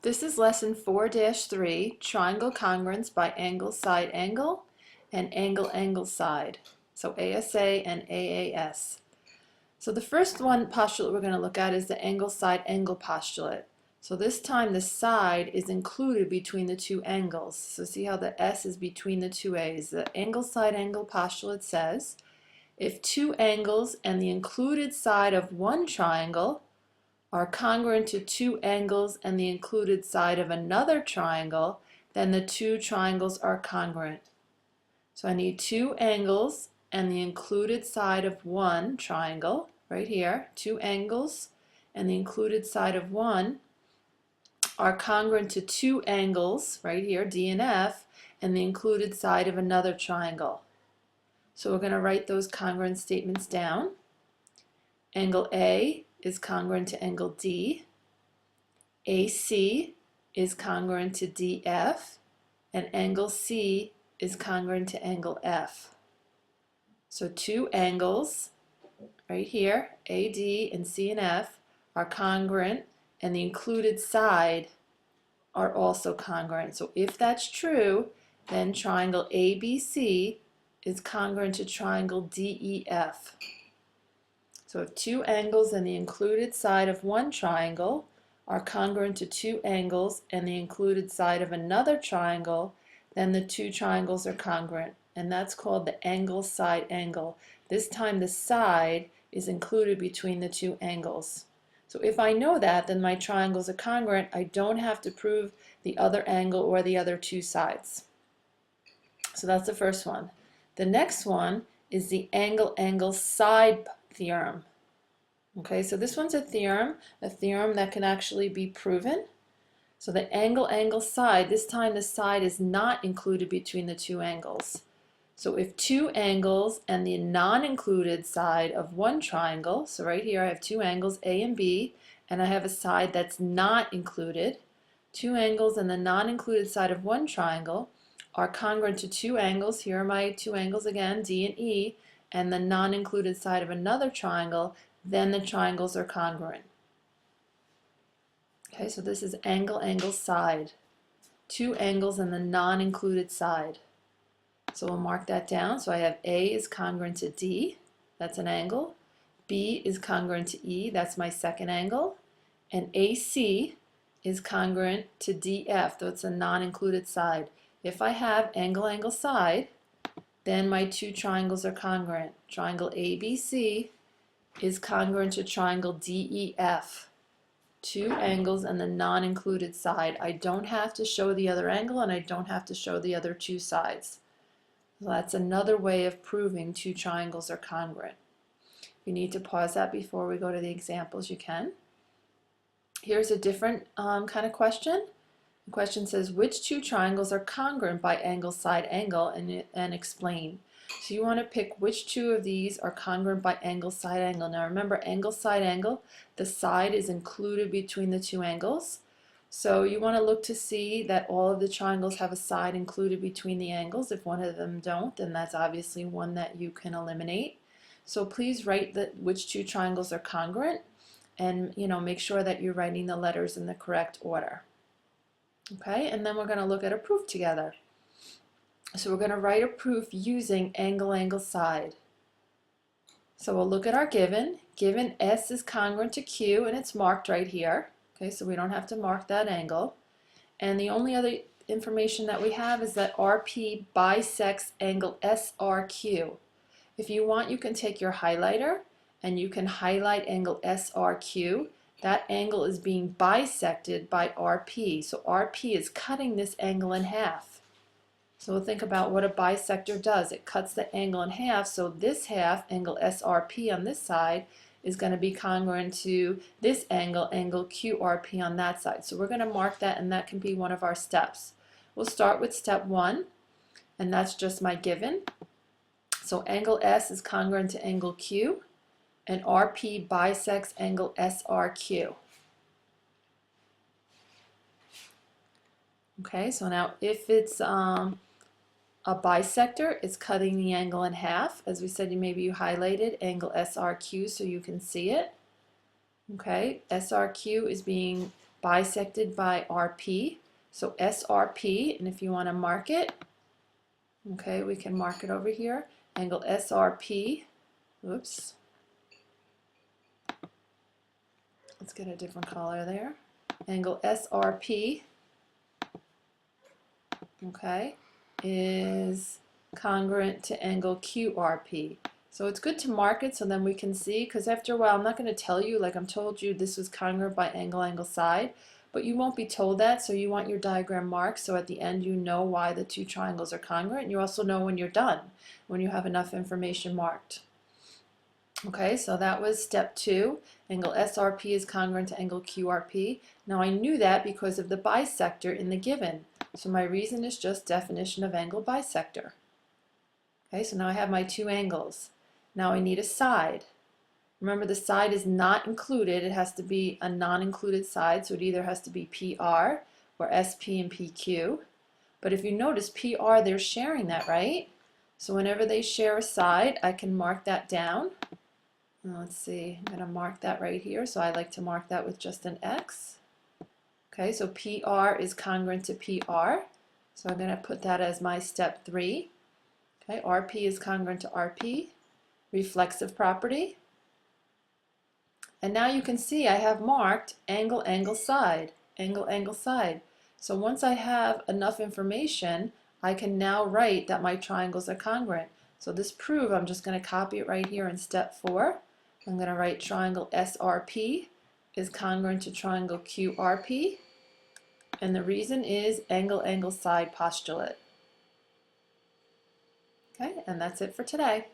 This is lesson 4-3, Triangle Congruence by Angle, Side, Angle, and Angle, Angle, Side. So ASA and AAS. So the first one postulate we're going to look at is the angle, side, angle postulate. So this time the side is included between the two angles. So see how the S is between the two A's. The angle, side, angle postulate says if two angles and the included side of one triangle are congruent to two angles and the included side of another triangle, then the two triangles are congruent. So I need two angles and the included side of one triangle, right here, two angles and the included side of one are congruent to two angles, right here, D and F, and the included side of another triangle. So we're going to write those congruent statements down. Angle A is congruent to angle D, AC is congruent to DF, and angle C is congruent to angle F. So two angles, right here, AD and C and F, are congruent, and the included side are also congruent. So if that's true, then triangle ABC is congruent to triangle DEF. So if two angles and the included side of one triangle are congruent to two angles and the included side of another triangle, then the two triangles are congruent. And that's called the angle, side, angle. This time the side is included between the two angles. So if I know that, then my triangles are congruent. I don't have to prove the other angle or the other two sides. So that's the first one. The next one is the angle, angle, side theorem. Okay, so this one's a theorem that can actually be proven. So the angle, angle, side, this time the side is not included between the two angles. So if two angles and the non-included side of one triangle, so right here I have two angles, A and B, and I have a side that's not included, two angles and the non-included side of one triangle are congruent to two angles, here are my two angles again, D and E, and the non-included side of another triangle, then the triangles are congruent. Okay, so this is angle, angle, side. Two angles and the non-included side. So we'll mark that down. So I have A is congruent to D, that's an angle. B is congruent to E, that's my second angle. And AC is congruent to DF, though it's a non-included side. If I have angle, angle, side, then my two triangles are congruent. Triangle ABC is congruent to triangle DEF. Two angles and the non-included side. I don't have to show the other angle and I don't have to show the other two sides. So that's another way of proving two triangles are congruent. If you need to pause that before we go to the examples, you can. Here's a different kind of question. The question says, which two triangles are congruent by angle, side, angle, and explain. So you want to pick which two of these are congruent by angle, side, angle. Now remember, angle, side, angle, the side is included between the two angles. So you want to look to see that all of the triangles have a side included between the angles. If one of them don't, then that's obviously one that you can eliminate. So please write which two triangles are congruent, and make sure that you're writing the letters in the correct order. Okay, and then we're going to look at a proof together. So we're going to write a proof using angle, angle, side. So we'll look at our given. Given S is congruent to Q, and it's marked right here. Okay, so we don't have to mark that angle. And the only other information that we have is that RP bisects angle SRQ. If you want, you can take your highlighter and you can highlight angle SRQ. That angle is being bisected by RP. So RP is cutting this angle in half. So we'll think about what a bisector does. It cuts the angle in half, so this half, angle SRP on this side, is going to be congruent to this angle, angle QRP on that side. So we're going to mark that, and that can be one of our steps. We'll start with step 1, and that's just my given. So angle S is congruent to angle Q, and RP bisects angle SRQ. Okay, so now if it's a bisector, it's cutting the angle in half. As we said, maybe you highlighted angle SRQ so you can see it. Okay, SRQ is being bisected by RP. So SRP, and if you want to mark it, okay, we can mark it over here. Angle SRP, oops, let's get a different color there. Angle SRP, okay, is congruent to angle QRP. So it's good to mark it so then we can see, because after a while I'm not going to tell you, like I'm told you this was congruent by angle side, but you won't be told that, so you want your diagram marked so at the end you know why the two triangles are congruent, and you also know when you're done, when you have enough information marked. Okay, so that was step 2. Angle SRP is congruent to angle QRP. Now I knew that because of the bisector in the given. So my reason is just definition of angle bisector. Okay, so now I have my two angles. Now I need a side. Remember, the side is not included. It has to be a non-included side, so it either has to be PR or SP and PQ. But if you notice, PR, they're sharing that, right? So whenever they share a side, I can mark that down. Let's see, I'm going to mark that right here. So I like to mark that with just an X. Okay, so PR is congruent to PR. So I'm going to put that as my step 3. Okay, RP is congruent to RP. Reflexive property. And now you can see I have marked angle, side, angle, side. So once I have enough information, I can now write that my triangles are congruent. So this proof, I'm just going to copy it right here in step 4. I'm going to write triangle SRP is congruent to triangle QRP. And the reason is angle, side postulate. Okay, and that's it for today.